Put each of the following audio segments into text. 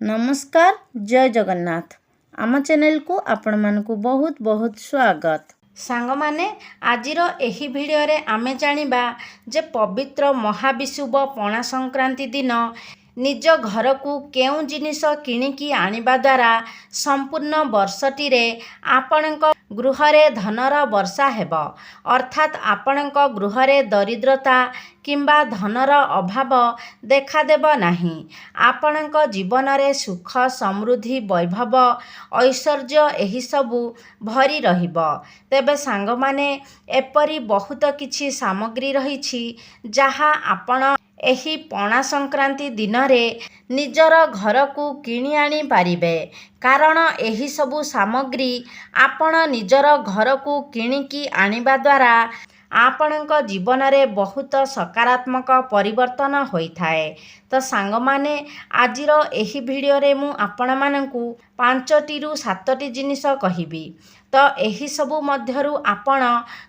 नमस्कार जय जगन्नाथ आम चैनल को आपण मानकु बहुत बहुत स्वागत। सांग माने आजिर एही भिडियो रे आमे जानिबा जे पवित्र महाविषुव पणा संक्रांति दिन निज घर को केउ जिनिस किणिकी आनिबा द्वारा संपूर्ण वर्षटी रे आपणक गृहरे धनर वर्षा हेब, अर्थात आपणक गृहरे दरिद्रता किंबा धनर अभाव देखादेब नाही। आपणक जीवन रे सुख समृद्धि वैभव ऐश्वर्य एही सबु भरी रहिब। तेबे सांग माने एपरी बहुत किछि सामग्री रहिछि जहा आपण एही पणा संक्रांति दिन रे निजर घर को किणी आनी पारिबे, कारण एही सबु सामग्री आपण निजर घर को किणिकी आनिबा द्वारा आपणक जीवन रे बहुत सकारात्मक परिवर्तन होइथाए। तो सांग माने आजिर एही भिडियो रे मु आपण मानकु 5टी रु 7टी जिनिस कहिबी। तो एही सबु मध्यरु आपण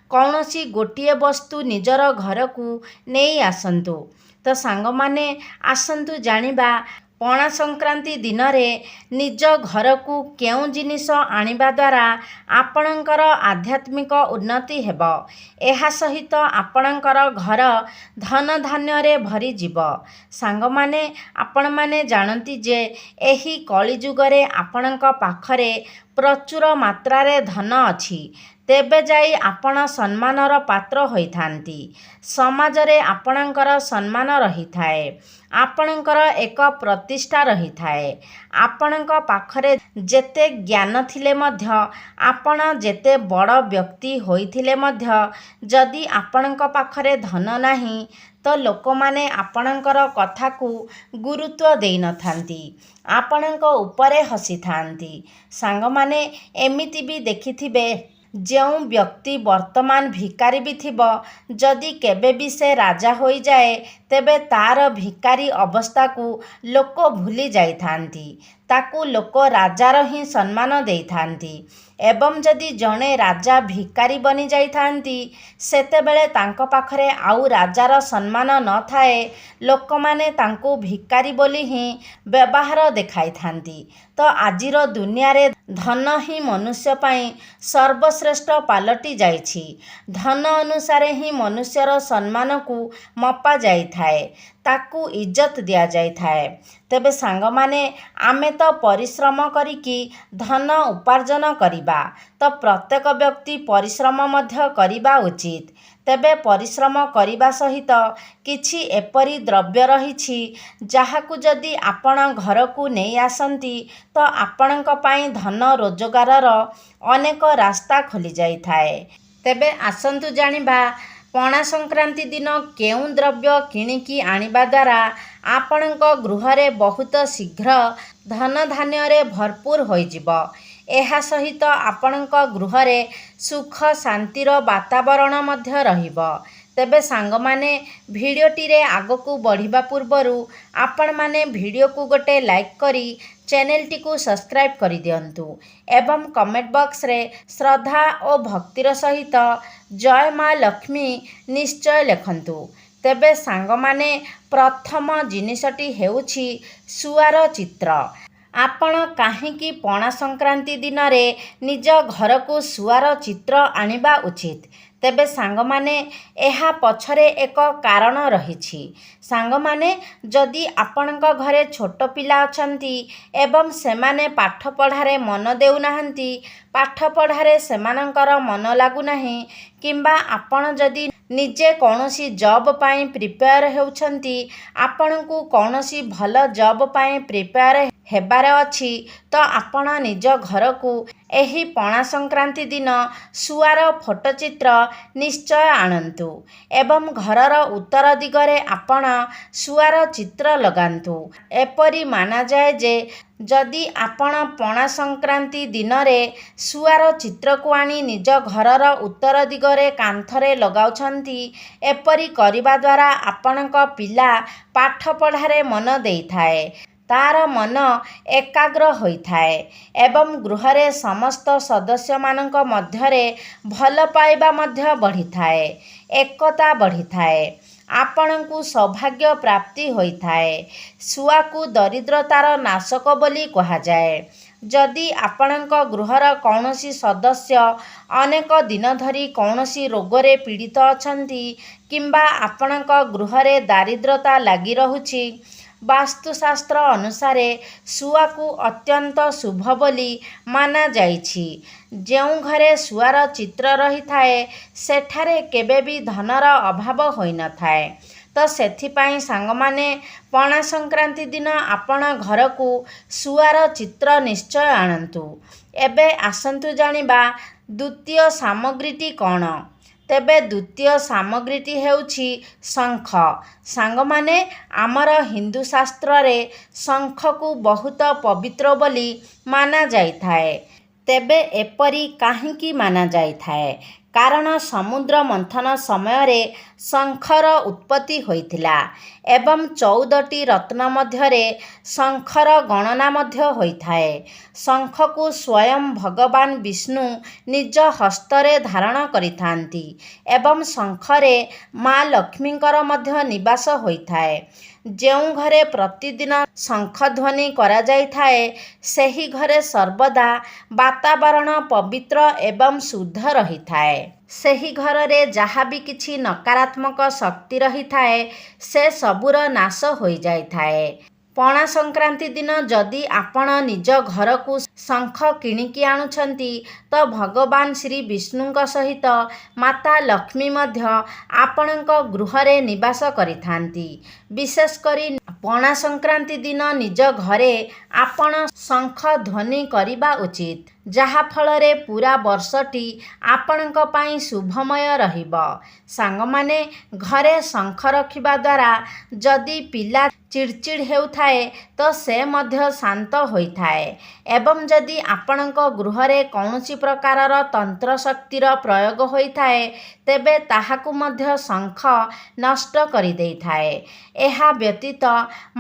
कौनसी गोटिए वस्तु निजर घर को नेई आसंतु। तो सांग माने आसंतु जानिबा पणा संक्रांति दिन रे निज घर को केउ जिनिस आनिबा द्वारा आपणकर आध्यात्मिक उन्नति हेब। एहा सहित आपणकर घर धन धान्य रे भरी जीव। सांग माने आपण माने जानती जे एही कली जुगरे आपणक पाखरे प्रचुर मात्रा रे धन अछि, तेबे जाई आपण सम्मानर पात्र होइथांती। समाज रे आपणकर सम्मान रहिथाए, आपणकर एक प्रतिष्ठा रहिथाए। आपणक पाखरे जेते ज्ञान थिले मध्य, आपण जेते बड़ व्यक्ति होइथिले मध्य, जदि आपणक पाखरे धन नाही तो लोक माने आपणकर कथा को गुरुत्व देई नथांती, आपणक उपरे हसी थांती। सांग माने एमिति भी देखिथिबे जेउ व्यक्ति वर्तमान भिकारी भी थिबो, जदि केबे भी से राजा होई जाए तेबे तार भिकारी अवस्था को लोक भूली जाई थांती, ताकू लोक राजार ही सम्मान देई थांती। एवं जदि जणे राजा भिकारी बनी जाई थांती सेतेबेले तांको पाखरे आउ राजार सम्मान न थाए, लोक माने तांको भिकारी बोली ही व्यवहार देखाई थांती। तो आजिर दुनिया रे धन ही मनुष्य पाई सर्वश्रेष्ठ पालटी जाइछि। धन अनुसारे ही मनुष्यर सम्मान को मपा जाई थाए, ताकू इज्जत दिया जाई थाए। तेबे सांग माने आमे तो परिश्रम करिकी धन उपार्जन करिबा, तो प्रत्येक व्यक्ति परिश्रम मध्य करिबा उचित। तेबे परिश्रम करिबा सहित किछि एपरी द्रव्य रहिछि जाहाकु जदि आपण घर को नहीं आसंती तो आपणक पाई धन रोजगारर अनेक रास्ता खोली जाई थाए। तेबे आसंतु जानिबा पणा संक्रांति दिन केउ द्रव्य किणिकी आनिबा द्वारा आपणक गृहरे बहुत शीघ्र धन धान्य रे भरपूर होई जिवो। एहा सहित आपणक गृहरे सुख शांतिर वातावरण मध्य रहिबो। तेबे सांग माने भिडियोटी रे आगकू बढ़िबा पूर्वरु आपण माने भिडियो को गोटे लाइक करी चैनल टी को सब्सक्राइब करि दियंतु एवं कमेंट बॉक्स रे श्रद्धा और भक्तिर सहित जय माँ लक्ष्मी निश्चय लिखंतु। तेबे सांग माने प्रथम जिनिसटी हेउछि सुआर चित्र। आपण काहींकी पणा संक्रांति दिन रे निज घर को सुआर चित्र आनिबा उचित। तेबे सांग माने एहा पछरे एक कारण रहिछि। सांग माने जदि आपणक घरे छोट पिला अछंती एवं सेमाने पाठ पढ़ारे मन देउ नाहंती, पाठ पढ़ारे सेमानंकर मन लागु नाही, किंबा आपण जदि निजे कौनसी जॉब पाई प्रिपेयर हेउछंती, आपणकू कौनसी भल जॉब पाई प्रिपेयर हेबारे अछि, तो आपण निज घर को एही पणा संक्रांति दिन सुआर फोटोचित्र निश्चय आणंतु एवं घरर उत्तर दिगरे आपण सुआर चित्र लगांतु। एपरी माना जाए जे जदि आपण पणा संक्रांति दिन रे सुआर चित्र को आनी निज घरर उत्तर दिगरे कांथरे लगाउछंती, एपरी करिबा द्वारा आपणक पिला पाठ पढ़ारे मन देइथाए, तार मन एकाग्र होइथाए एवं गृहरे समस्त सदस्य मानक मध्यरे भल पाइबा मध्य बढ़िथाए, एकता बढ़िथाए। ଆପଣଙ୍କୁ ସୌଭାଗ୍ୟ ପ୍ରାପ୍ତି ହୋଇଥାଏ। ଶୁଆକୁ ଦରିଦ୍ରତାର ନାଶକ ବୋଲି କୁହାଯାଏ। ଯଦି ଆପଣଙ୍କ ଗୃହର କୌଣସି ସଦସ୍ୟ ଅନେକ ଦିନ ଧରି କୌଣସି ରୋଗରେ ପୀଡ଼ିତ ଅଛନ୍ତି କିମ୍ବା ଆପଣଙ୍କ ଗୃହରେ ଦାରିଦ୍ରତା ଲାଗି ରହୁଛି, ବାସ୍ତୁଶାସ୍ତ୍ର ଅନୁସାରେ ଶୁଆକୁ ଅତ୍ୟନ୍ତ ଶୁଭ ବୋଲି ମାନାଯାଇଛି। ଯେଉଁ ଘରେ ଶୁଆର ଚିତ୍ର ରହିଥାଏ ସେଠାରେ କେବେ ବି ଧନର ଅଭାବ ହୋଇନଥାଏ। ତ ସେଥିପାଇଁ ସାଙ୍ଗମାନେ, ପଣା ସଂକ୍ରାନ୍ତି ଦିନ ଆପଣ ଘରକୁ ଶୁଆର ଚିତ୍ର ନିଶ୍ଚୟ ଆଣନ୍ତୁ। ଏବେ ଆସନ୍ତୁ ଜାଣିବା ଦ୍ୱିତୀୟ ସାମଗ୍ରୀଟି କ'ଣ। ତେବେ ଦ୍ୱିତୀୟ ସାମଗ୍ରୀଟି ହେଉଛି ଶଙ୍ଖ। ସାଙ୍ଗମାନେ, ଆମର ହିନ୍ଦୁ ଶାସ୍ତ୍ରରେ ଶଙ୍ଖକୁ ବହୁତ ପବିତ୍ର ବୋଲି ମାନାଯାଇଥାଏ। ତେବେ ଏପରି କାହିଁକି ମାନାଯାଇଥାଏ? କାରଣ ସମୁଦ୍ର ମନ୍ଥନ ସମୟରେ ଶଙ୍ଖର ଉତ୍ପତ୍ତି ହୋଇଥିଲା ଏବଂ 14ଟି ରତ୍ନ ମଧ୍ୟରେ ଶଙ୍ଖର ଗଣନା ମଧ୍ୟ ହୋଇଥାଏ। ଶଙ୍ଖକୁ ସ୍ୱୟଂ ଭଗବାନ ବିଷ୍ଣୁ ନିଜ ହସ୍ତରେ ଧାରଣ କରିଥାନ୍ତି ଏବଂ ଶଙ୍ଖରେ ମା ଲକ୍ଷ୍ମୀଙ୍କର ମଧ୍ୟ ନିବାସ ହୋଇଥାଏ। ଯେଉଁ ଘରେ ପ୍ରତିଦିନ ଶଙ୍ଖଧ୍ୱନି କରାଯାଇଥାଏ ସେହି ଘରେ ସର୍ବଦା ବାତାବରଣ ପବିତ୍ର ଏବଂ ଶୁଦ୍ଧ ରହିଥାଏ। ସେହି ଘରରେ ଯାହା ବି କିଛି ନକାରାତ୍ମକ ଶକ୍ତି ରହିଥାଏ ସେ ସବୁର ନାଶ ହୋଇଯାଇଥାଏ। ପଣା ସଂକ୍ରାନ୍ତି ଦିନ ଯଦି ଆପଣ ନିଜ ଘରକୁ ଶଙ୍ଖ କିଣିକି ଆଣୁଛନ୍ତି ତ ଭଗବାନ ଶ୍ରୀ ବିଷ୍ଣୁଙ୍କ ସହିତ ମାତା ଲକ୍ଷ୍ମୀ ମଧ୍ୟ ଆପଣଙ୍କ ଗୃହରେ ନିବାସ କରିଥାନ୍ତି। ବିଶେଷ କରି ପଣା ସଂକ୍ରାନ୍ତି ଦିନ ନିଜ ଘରେ ଆପଣ ଶଙ୍ଖ ଧ୍ୱନି କରିବା ଉଚିତ, ଯାହାଫଳରେ ପୂରା ବର୍ଷଟି ଆପଣଙ୍କ ପାଇଁ ଶୁଭମୟ ରହିବ। ସାଙ୍ଗମାନେ, ଘରେ ଶଙ୍ଖ ରଖିବା ଦ୍ୱାରା ଯଦି ପିଲା ଚିଡ଼ଚିଡ଼ ହେଉଥାଏ ତ ସେ ମଧ୍ୟ ଶାନ୍ତ ହୋଇଥାଏ ଏବଂ ଯଦି ଆପଣଙ୍କ ଗୃହରେ କୌଣସି ପ୍ରକାରର ତନ୍ତ୍ର ଶକ୍ତିର ପ୍ରୟୋଗ ହୋଇଥାଏ ତେବେ ତାହାକୁ ମଧ୍ୟ ଶଙ୍ଖ ନଷ୍ଟ କରିଦେଇଥାଏ। ଏହା ବ୍ୟତୀତ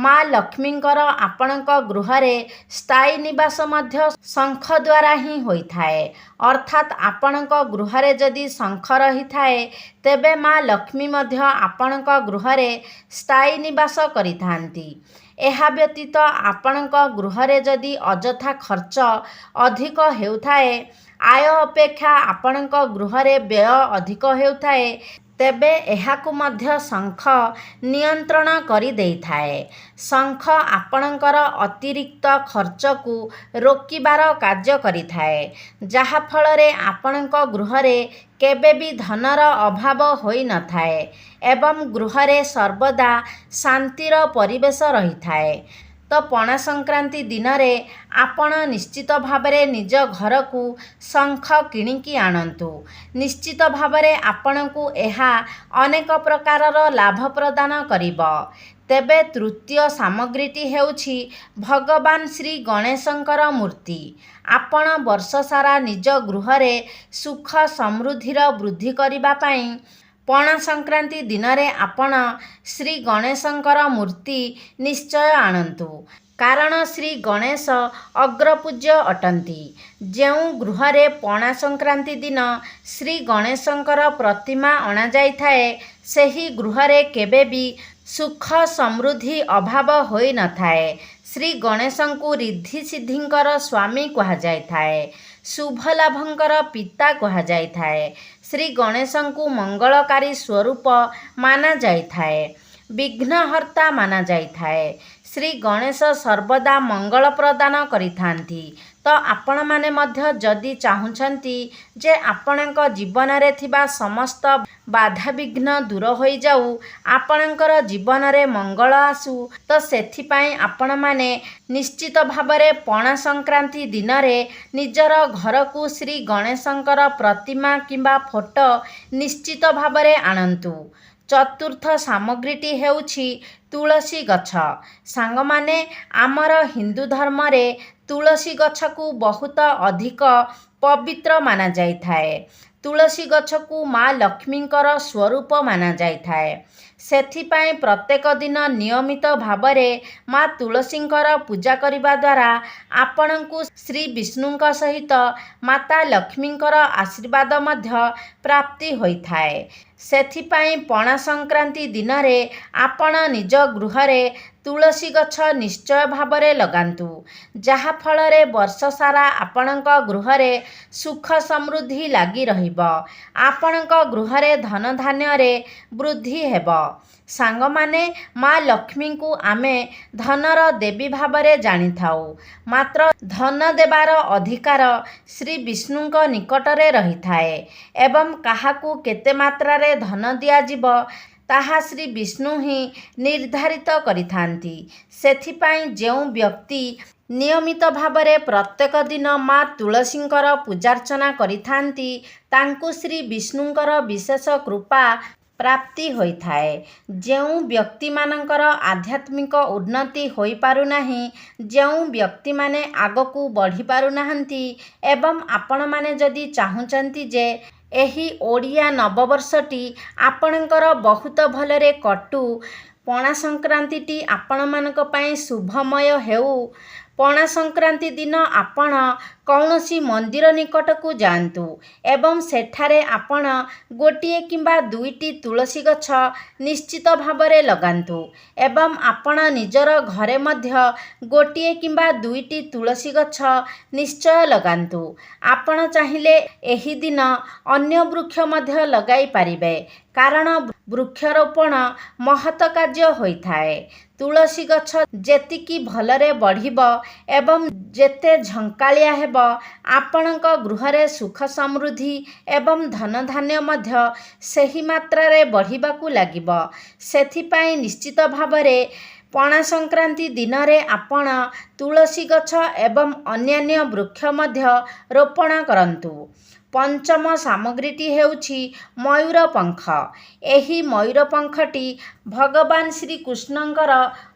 ମା ଲକ୍ଷ୍ମୀଙ୍କର ଆପଣଙ୍କ ଗୃହରେ ସ୍ଥାୟୀ ନିବାସ ମଧ୍ୟ ଶଙ୍ଖ ଦ୍ୱାରା ହିଁ ହୋଇଥାଏ। ଅର୍ଥାତ୍ ଆପଣଙ୍କ ଗୃହରେ ଯଦି ଶଙ୍ଖ ରହିଥାଏ ତେବେ ମା ଲକ୍ଷ୍ମୀ ମଧ୍ୟ ଆପଣଙ୍କ ଗୃହରେ ସ୍ଥାୟୀ ନିବାସ କରିଥାନ୍ତି। ଏହା ବ୍ୟତୀତ ଆପଣଙ୍କ ଗୃହରେ ଯଦି ଅଯଥା ଖର୍ଚ୍ଚ ଅଧିକ ହେଉଥାଏ, ଆୟ ଅପେକ୍ଷା ଆପଣଙ୍କ ଗୃହରେ ବ୍ୟୟ ଅଧିକ ହେଉଥାଏ, ତେବେ ଏହାକୁ ମଧ୍ୟ ଶଙ୍ଖ ନିୟନ୍ତ୍ରଣ କରିଦେଇଥାଏ। ଶଙ୍ଖ ଆପଣଙ୍କର ଅତିରିକ୍ତ ଖର୍ଚ୍ଚକୁ ରୋକିବାର କାର୍ଯ୍ୟ କରିଥାଏ, ଯାହାଫଳରେ ଆପଣଙ୍କ ଗୃହରେ କେବେ ବି ଧନର ଅଭାବ ହୋଇନଥାଏ ଏବଂ ଗୃହରେ ସର୍ବଦା ଶାନ୍ତିର ପରିବେଶ ରହିଥାଏ। ତ ପଣା ସଂକ୍ରାନ୍ତି ଦିନରେ ଆପଣ ନିଶ୍ଚିତ ଭାବରେ ନିଜ ଘରକୁ ଶଙ୍ଖ କିଣିକି ଆଣନ୍ତୁ। ନିଶ୍ଚିତ ଭାବରେ ଆପଣଙ୍କୁ ଏହା ଅନେକ ପ୍ରକାରର ଲାଭ ପ୍ରଦାନ କରିବ। ତେବେ ତୃତୀୟ ସାମଗ୍ରୀଟି ହେଉଛି ଭଗବାନ ଶ୍ରୀ ଗଣେଶଙ୍କର ମୂର୍ତ୍ତି। ଆପଣ ବର୍ଷସାରା ନିଜ ଗୃହରେ ସୁଖ ସମୃଦ୍ଧିର ବୃଦ୍ଧି କରିବା ପାଇଁ ପଣା ସଂକ୍ରାନ୍ତି ଦିନରେ ଆପଣ ଶ୍ରୀ ଗଣେଶଙ୍କର ମୂର୍ତ୍ତି ନିଶ୍ଚୟ ଆଣନ୍ତୁ। କାରଣ ଶ୍ରୀ ଗଣେଶ ଅଗ୍ରପୂଜ୍ୟ ଅଟନ୍ତି। ଯେଉଁ ଗୃହରେ ପଣା ସଂକ୍ରାନ୍ତି ଦିନ ଶ୍ରୀ ଗଣେଶଙ୍କର ପ୍ରତିମା ଅଣାଯାଇଥାଏ ସେହି ଗୃହରେ କେବେ ବି ସୁଖ ସମୃଦ୍ଧି ଅଭାବ ହୋଇନଥାଏ। ଶ୍ରୀ ଗଣେଶଙ୍କୁ ରିଦ୍ଧି ସିଦ୍ଧିଙ୍କର ସ୍ୱାମୀ କୁହାଯାଇଥାଏ। ଶୁଭ ଲାଭଙ୍କର ପିତା କୁହାଯାଇଥାଏ। ଶ୍ରୀ ଗଣେଶଙ୍କୁ ମଙ୍ଗଳକାରୀ ସ୍ୱରୂପ ମାନାଯାଇଥାଏ, ବିଘ୍ନହର୍ତ୍ତା ମାନାଯାଇଥାଏ। ଶ୍ରୀ ଗଣେଶ ସର୍ବଦା ମଙ୍ଗଳ ପ୍ରଦାନ କରିଥାନ୍ତି। ତ ଆପଣମାନେ ମଧ୍ୟ ଯଦି ଚାହୁଁଛନ୍ତି ଯେ ଆପଣଙ୍କ ଜୀବନରେ ଥିବା ସମସ୍ତ ବାଧାବିଘ୍ନ ଦୂର ହୋଇଯାଉ, ଆପଣଙ୍କର ଜୀବନରେ ମଙ୍ଗଳ ଆସୁ, ତ ସେଥିପାଇଁ ଆପଣମାନେ ନିଶ୍ଚିତ ଭାବରେ ପଣା ସଂକ୍ରାନ୍ତି ଦିନରେ ନିଜର ଘରକୁ ଶ୍ରୀ ଗଣେଶଙ୍କର ପ୍ରତିମା କିମ୍ବା ଫଟୋ ନିଶ୍ଚିତ ଭାବରେ ଆଣନ୍ତୁ। ଚତୁର୍ଥ ସାମଗ୍ରୀଟି ହେଉଛି ତୁଳସୀ ଗଛ। ସାଙ୍ଗମାନେ, ଆମର ହିନ୍ଦୁ ଧର୍ମରେ ତୁଳସୀ ଗଛକୁ ବହୁତ ଅଧିକ ପବିତ୍ର ମାନାଯାଇଥାଏ। ତୁଳସୀ ଗଛକୁ ମା ଲକ୍ଷ୍ମୀଙ୍କର ସ୍ୱରୂପ ମାନାଯାଇଥାଏ। ସେଥିପାଇଁ ପ୍ରତ୍ୟେକ ଦିନ ନିୟମିତ ଭାବରେ ମା ତୁଳସୀଙ୍କର ପୂଜା କରିବା ଦ୍ୱାରା ଆପଣଙ୍କୁ ଶ୍ରୀ ବିଷ୍ଣୁଙ୍କ ସହିତ ମାତା ଲକ୍ଷ୍ମୀଙ୍କର ଆଶୀର୍ବାଦ ମଧ୍ୟ ପ୍ରାପ୍ତି ହୋଇଥାଏ। ସେଥିପାଇଁ ପଣା ସଂକ୍ରାନ୍ତି ଦିନରେ ଆପଣ ନିଜ ଗୃହରେ ତୁଳସୀ ଗଛ ନିଶ୍ଚୟ ଭାବରେ ଲଗାନ୍ତୁ, ଯାହାଫଳରେ ବର୍ଷ ସାରା ଆପଣଙ୍କ ଗୃହରେ ସୁଖ ସମୃଦ୍ଧି ଲାଗି ରହିବ। ଆପଣଙ୍କ ଗୃହରେ ଧନ ଧାନ୍ୟରେ ବୃଦ୍ଧି ହେବ। ସାଙ୍ଗମାନେ, ମା ଲକ୍ଷ୍ମୀଙ୍କୁ ଆମେ ଧନର ଦେବୀ ଭାବରେ ଜାଣିଥାଉ। ମାତ୍ର ଧନ ଦେବାର ଅଧିକାର ଶ୍ରୀ ବିଷ୍ଣୁଙ୍କ ନିକଟରେ ରହିଥାଏ ଏବଂ କାହାକୁ କେତେ ମାତ୍ରାରେ ଧନ ଦିଆଯିବ ତାହା ଶ୍ରୀ ବିଷ୍ଣୁ ହିଁ ନିର୍ଦ୍ଧାରିତ କରିଥାନ୍ତି। ସେଥିପାଇଁ ଯେଉଁ ବ୍ୟକ୍ତି ନିୟମିତ ଭାବରେ ପ୍ରତ୍ୟେକ ଦିନ ମା ତୁଳସୀଙ୍କର ପୂଜାର୍ଚ୍ଚନା କରିଥାନ୍ତି ତାଙ୍କୁ ଶ୍ରୀ ବିଷ୍ଣୁଙ୍କର ବିଶେଷ କୃପା ପ୍ରାପ୍ତି ହୋଇଥାଏ। ଯେଉଁ ବ୍ୟକ୍ତିମାନଙ୍କର ଆଧ୍ୟାତ୍ମିକ ଉନ୍ନତି ହୋଇପାରୁନାହିଁ, ଯେଉଁ ବ୍ୟକ୍ତିମାନେ ଆଗକୁ ବଢ଼ିପାରୁନାହାନ୍ତି ଏବଂ ଆପଣମାନେ ଯଦି ଚାହୁଁଛନ୍ତି ଯେ ଏହି ଓଡ଼ିଆ ନବବର୍ଷଟି ଆପଣଙ୍କର ବହୁତ ଭଲରେ କଟୁ, ପଣା ସଂକ୍ରାନ୍ତିଟି ଆପଣମାନଙ୍କ ପାଇଁ ଶୁଭମୟ ହେଉ, ପଣା ସଂକ୍ରାନ୍ତି ଦିନ ଆପଣ କୌଣସି ମନ୍ଦିର ନିକଟକୁ ଯାଆନ୍ତୁ ଏବଂ ସେଠାରେ ଆପଣ ଗୋଟିଏ କିମ୍ବା ଦୁଇଟି ତୁଳସୀ ଗଛ ନିଶ୍ଚିତ ଭାବରେ ଲଗାନ୍ତୁ ଏବଂ ଆପଣ ନିଜର ଘରେ ମଧ୍ୟ ଗୋଟିଏ କିମ୍ବା ଦୁଇଟି ତୁଳସୀ ଗଛ ନିଶ୍ଚୟ ଲଗାନ୍ତୁ। ଆପଣ ଚାହିଁଲେ ଏହି ଦିନ ଅନ୍ୟ ବୃକ୍ଷ ମଧ୍ୟ ଲଗାଇ ପାରିବେ, କାରଣ ବୃକ୍ଷରୋପଣ ମହତ କାର୍ଯ୍ୟ ହୋଇଥାଏ। ତୁଳସୀ ଗଛ ଯେତିକି ଭଲରେ ବଢ଼ିବ ଏବଂ ଯେତେ ଝଙ୍କାଳିଆ ହେବ, ଆପଣଙ୍କ ଗୃହରେ ସୁଖ ସମୃଦ୍ଧି ଏବଂ ଧନଧାନ୍ୟ ମଧ୍ୟ ସେହି ମାତ୍ରାରେ ବଢ଼ିବାକୁ ଲାଗିବ। ସେଥିପାଇଁ ନିଶ୍ଚିତ ଭାବରେ ପଣା ସଂକ୍ରାନ୍ତି ଦିନରେ ଆପଣ ତୁଳସୀ ଗଛ ଏବଂ ଅନ୍ୟାନ୍ୟ ବୃକ୍ଷ ମଧ୍ୟ ରୋପଣ କରନ୍ତୁ। ପଞ୍ଚମ ସାମଗ୍ରୀଟି ହେଉଛି ମୟୂର ପଙ୍ଖ। ଏହି ମୟୂର ପଙ୍ଖଟି ଭଗବାନ ଶ୍ରୀକୃଷ୍ଣଙ୍କର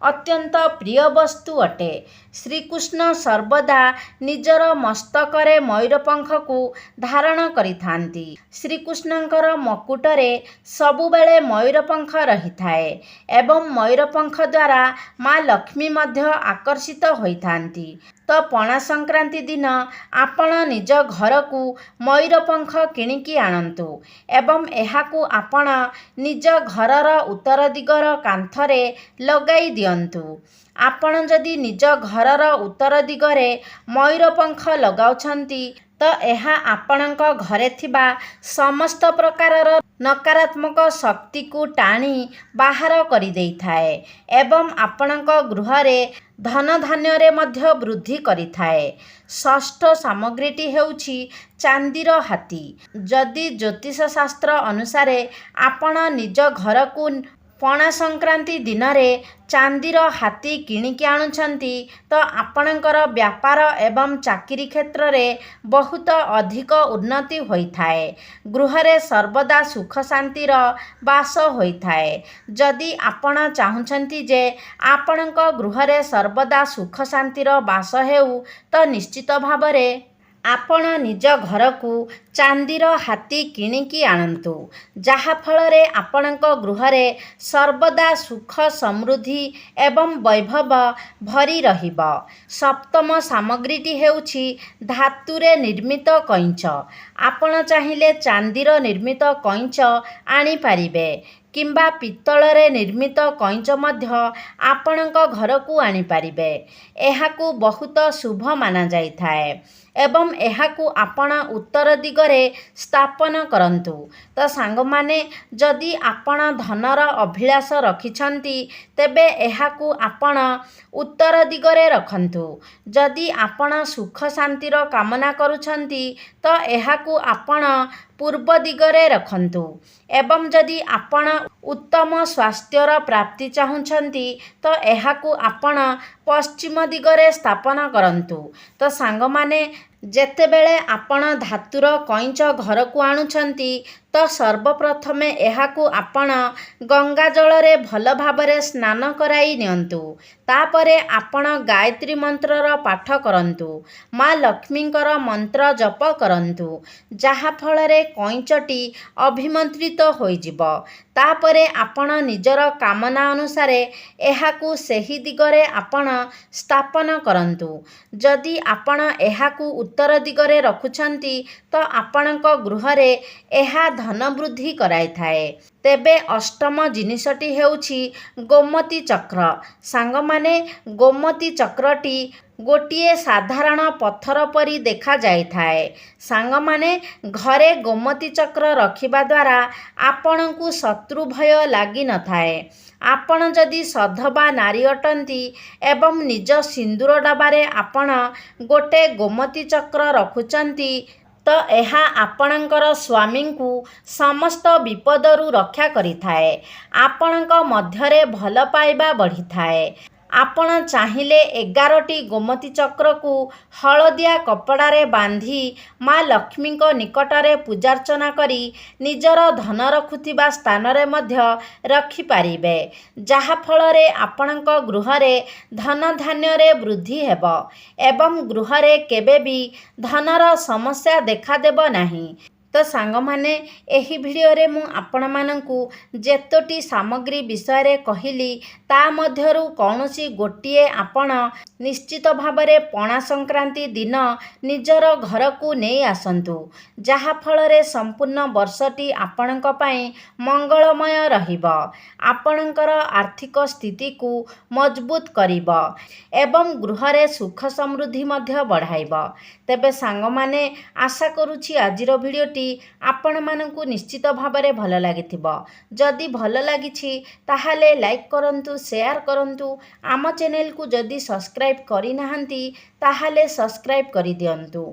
ଅତ୍ୟନ୍ତ ପ୍ରିୟ ବସ୍ତୁ ଅଟେ। ଶ୍ରୀକୃଷ୍ଣ ସର୍ବଦା ନିଜର ମସ୍ତକରେ ମୟୂର ପଙ୍ଖକୁ ଧାରଣ କରିଥାନ୍ତି। ଶ୍ରୀକୃଷ୍ଣଙ୍କର ମକୁଟରେ ସବୁବେଳେ ମୟୂର ପଙ୍ଖ ରହିଥାଏ ଏବଂ ମୟୂର ପଙ୍ଖ ଦ୍ୱାରା ମା ଲକ୍ଷ୍ମୀ ମଧ୍ୟ ଆକର୍ଷିତ ହୋଇଥାନ୍ତି। ତ ପଣା ସଂକ୍ରାନ୍ତି ଦିନ ଆପଣ ନିଜ ଘରକୁ ମୟୂର ପଙ୍ଖ କିଣିକି ଆଣନ୍ତୁ ଏବଂ ଏହାକୁ ଆପଣ ନିଜ ଘରର ଉତ୍ତର ଦିଗର କାନ୍ଥରେ ଲଗାଇ ଦିଅନ୍ତୁ। ଆପଣ ଯଦି ନିଜ ଘରର ଉତ୍ତର ଦିଗରେ ମୟୂର ପଙ୍ଖ ଲଗାଉଛନ୍ତି ତ ଏହା ଆପଣଙ୍କ ଘରେ ଥିବା ସମସ୍ତ ପ୍ରକାରର ନକାରାତ୍ମକ ଶକ୍ତିକୁ ଟାଣି ବାହାର କରିଦେଇଥାଏ ଏବଂ ଆପଣଙ୍କ ଗୃହରେ ଧନଧାନ୍ୟରେ ମଧ୍ୟ ବୃଦ୍ଧି କରିଥାଏ। ଷଷ୍ଠ ସାମଗ୍ରୀଟି ହେଉଛି ଚାନ୍ଦିର ହାତୀ। ଯଦି ଜ୍ୟୋତିଷ ଶାସ୍ତ୍ର ଅନୁସାରେ ଆପଣ ନିଜ ଘରକୁ ପଣା ସଂକ୍ରାନ୍ତି ଦିନରେ ଚାନ୍ଦିର ହାତୀ କିଣିକି ଆଣୁଛନ୍ତି ତ ଆପଣଙ୍କର ବ୍ୟାପାର ଏବଂ ଚାକିରି କ୍ଷେତ୍ରରେ ବହୁତ ଅଧିକ ଉନ୍ନତି ହୋଇଥାଏ। ଗୃହରେ ସର୍ବଦା ସୁଖ ଶାନ୍ତିର ବାସ ହୋଇଥାଏ। ଯଦି ଆପଣ ଚାହୁଁଛନ୍ତି ଯେ ଆପଣଙ୍କ ଗୃହରେ ସର୍ବଦା ସୁଖ ଶାନ୍ତିର ବାସ ହେଉ ତ ନିଶ୍ଚିତ ଭାବରେ ଆପଣ ନିଜ ଘରକୁ ଚାନ୍ଦିର ହାତୀ କିଣିକି ଆଣନ୍ତୁ, ଯାହାଫଳରେ ଆପଣଙ୍କ ଗୃହରେ ସର୍ବଦା ସୁଖ ସମୃଦ୍ଧି ଏବଂ ବୈଭବ ଭରି ରହିବ। ସପ୍ତମ ସାମଗ୍ରୀଟି ହେଉଛି ଧାତୁରେ ନିର୍ମିତ କଇଁଚ। ଆପଣ ଚାହିଁଲେ ଚାନ୍ଦିର ନିର୍ମିତ କଇଁଚ ଆଣିପାରିବେ କିମ୍ବା ପିତ୍ତଳରେ ନିର୍ମିତ କଇଁଚ ମଧ୍ୟ ଆପଣଙ୍କ ଘରକୁ ଆଣିପାରିବେ। ଏହାକୁ ବହୁତ ଶୁଭ ମାନାଯାଇଥାଏ ଏବଂ ଏହାକୁ ଆପଣ ଉତ୍ତର ଦିଗରେ ସ୍ଥାପନ କରନ୍ତୁ। ତ ସାଙ୍ଗମାନେ, ଯଦି ଆପଣ ଧନର ଅଭିଳାଷ ରଖିଛନ୍ତି ତେବେ ଏହାକୁ ଆପଣ ଉତ୍ତର ଦିଗରେ ରଖନ୍ତୁ। ଯଦି ଆପଣ ସୁଖ ଶାନ୍ତିର କାମନା କରୁଛନ୍ତି ତ ଏହାକୁ ଆପଣ ପୂର୍ବ ଦିଗରେ ରଖନ୍ତୁ ଏବଂ ଯଦି ଆପଣ ଉତ୍ତମ ସ୍ୱାସ୍ଥ୍ୟର ପ୍ରାପ୍ତି ଚାହୁଁଛନ୍ତି ତ ଏହାକୁ ଆପଣ ପଶ୍ଚିମ ଦିଗରେ ସ୍ଥାପନ କରନ୍ତୁ। ତ ସାଙ୍ଗମାନେ, ଯେତେବେଳେ ଆପଣ ଧାତୁର କଇଁଚ ଘରକୁ ଆଣୁଛନ୍ତି ତ ସର୍ବପ୍ରଥମେ ଏହାକୁ ଆପଣ ଗଙ୍ଗା ଜଳରେ ଭଲ ଭାବରେ ସ୍ନାନ କରାଇ ନିଅନ୍ତୁ। ତାପରେ ଆପଣ ଗାୟତ୍ରୀ ମନ୍ତ୍ରର ପାଠ କରନ୍ତୁ। ମା ଲକ୍ଷ୍ମୀଙ୍କର ମନ୍ତ୍ର ଜପ କରନ୍ତୁ, ଯାହାଫଳରେ କଇଁଚଟି ଅଭିମନ୍ତ୍ରିତ ହୋଇଯିବ। ତାପରେ ଆପଣ ନିଜର କାମନା ଅନୁସାରେ ଏହାକୁ ସେହି ଦିଗରେ ଆପଣ ସ୍ଥାପନ କରନ୍ତୁ। ଯଦି ଆପଣ ଏହାକୁ ଉତ୍ତର ଦିଗରେ ରଖୁଛନ୍ତି ତ ଆପଣଙ୍କ ଗୃହରେ ଏହା ଧନ ବୃଦ୍ଧି କରାଇଥାଏ। ତେବେ ଅଷ୍ଟମ ଜିନିଷଟି ହେଉଛି ଗୋମତୀ ଚକ୍ର। ସାଙ୍ଗମାନେ, ଗୋମତୀ ଚକ୍ରଟି ଗୋଟିଏ ସାଧାରଣ ପଥର ପରି ଦେଖାଯାଇଥାଏ। ସାଙ୍ଗମାନେ, ଘରେ ଗୋମତୀ ଚକ୍ର ରଖିବା ଦ୍ୱାରା ଆପଣଙ୍କୁ ଶତ୍ରୁ ଭୟ ଲାଗିନଥାଏ। ଆପଣ ଯଦି ସଧବା ନାରୀ ଅଟନ୍ତି ଏବଂ ନିଜ ସିନ୍ଦୁର ଡବାରେ ଆପଣ ଗୋଟେ ଗୋମତୀ ଚକ୍ର ରଖୁଛନ୍ତି ତ ଏହା ଆପଣଙ୍କର ସ୍ୱାମୀଙ୍କୁ ସମସ୍ତ ବିପଦରୁ ରକ୍ଷା କରିଥାଏ। ଆପଣଙ୍କ ମଧ୍ୟରେ ଭଲ ପାଇବା ବଢ଼ିଥାଏ। ଆପଣ ଚାହିଁଲେ 11ଟି ଗୋମତୀ ଚକ୍ରକୁ ହଳଦିଆ କପଡ଼ାରେ ବାନ୍ଧି ମା ଲକ୍ଷ୍ମୀଙ୍କ ନିକଟରେ ପୂଜାର୍ଚ୍ଚନା କରି ନିଜର ଧନ ରଖୁଥିବା ସ୍ଥାନରେ ମଧ୍ୟ ରଖିପାରିବେ, ଯାହାଫଳରେ ଆପଣଙ୍କ ଗୃହରେ ଧନ ଧାନ୍ୟରେ ବୃଦ୍ଧି ହେବ ଏବଂ ଗୃହରେ କେବେ ବି ଧନର ସମସ୍ୟା ଦେଖାଦେବ ନାହିଁ। ତ ସାଙ୍ଗମାନେ, ଏହି ଭିଡ଼ିଓରେ ମୁଁ ଆପଣମାନଙ୍କୁ ଯେତୋଟି ସାମଗ୍ରୀ ବିଷୟରେ କହିଲି ତା ମଧ୍ୟରୁ କୌଣସି ଗୋଟିଏ ଆପଣ ନିଶ୍ଚିତ ଭାବରେ ପଣା ସଂକ୍ରାନ୍ତି ଦିନ ନିଜର ଘରକୁ ନେଇ ଆସନ୍ତୁ, ଯାହାଫଳରେ ସମ୍ପୂର୍ଣ୍ଣ ବର୍ଷଟି ଆପଣଙ୍କ ପାଇଁ ମଙ୍ଗଳମୟ ରହିବ, ଆପଣଙ୍କର ଆର୍ଥିକ ସ୍ଥିତିକୁ ମଜବୁତ କରିବ ଏବଂ ଗୃହରେ ସୁଖ ସମୃଦ୍ଧି ମଧ୍ୟ ବଢ଼ାଇବ। ତେବେ ସାଙ୍ଗମାନେ, ଆଶା କରୁଛି ଆଜିର ଭିଡ଼ିଓଟି ଆପଣମାନଙ୍କୁ ନିଶ୍ଚିତ ଭାବରେ ଭଲ ଲାଗିଥିବ। ଯଦି ଭଲ ଲାଗିଛି ତାହେଲେ ଲାଇକ୍ କରନ୍ତୁ, ସେୟାର କରନ୍ତୁ। ଆମ ଚ୍ୟାନେଲକୁ ଯଦି ସବସ୍କ୍ରାଇବ୍ କରିନାହାନ୍ତି ତାହେଲେ ସବସ୍କ୍ରାଇବ୍ କରିଦିଅନ୍ତୁ।